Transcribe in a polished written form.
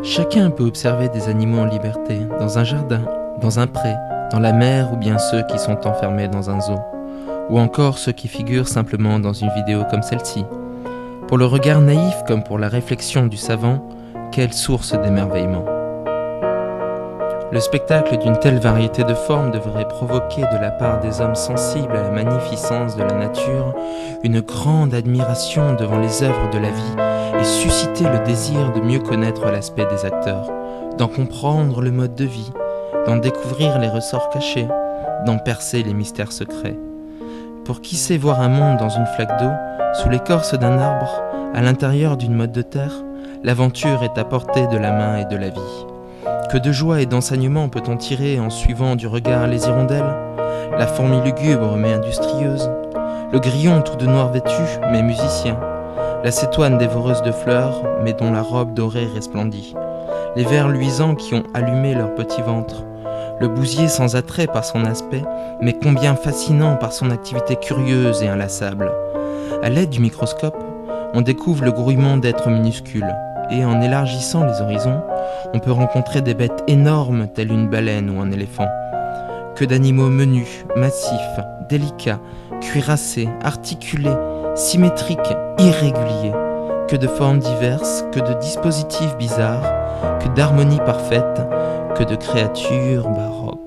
Chacun peut observer des animaux en liberté, dans un jardin, dans un pré, dans la mer ou bien ceux qui sont enfermés dans un zoo, ou encore ceux qui figurent simplement dans une vidéo comme celle-ci. Pour le regard naïf comme pour la réflexion du savant, quelle source d'émerveillement. Le spectacle d'une telle variété de formes devrait provoquer de la part des hommes sensibles à la magnificence de la nature une grande admiration devant les œuvres de la vie et susciter le désir de mieux connaître l'aspect des acteurs, d'en comprendre le mode de vie, d'en découvrir les ressorts cachés, d'en percer les mystères secrets. Pour qui sait voir un monde dans une flaque d'eau, sous l'écorce d'un arbre, à l'intérieur d'une motte de terre, l'aventure est à portée de la main et de la vie. Que de joie et d'enseignement peut-on tirer en suivant du regard les hirondelles, la fourmi lugubre mais industrieuse, le grillon tout de noir vêtu mais musicien, la cétoine dévoreuse de fleurs mais dont la robe dorée resplendit, les vers luisants qui ont allumé leur petit ventre, le bousier sans attrait par son aspect mais combien fascinant par son activité curieuse et inlassable. À l'aide du microscope, on découvre le grouillement d'êtres minuscules, et en élargissant les horizons, on peut rencontrer des bêtes énormes telles une baleine ou un éléphant. Que d'animaux menus, massifs, délicats, cuirassés, articulés, symétriques, irréguliers. Que de formes diverses, que de dispositifs bizarres, que d'harmonie parfaite, que de créatures baroques.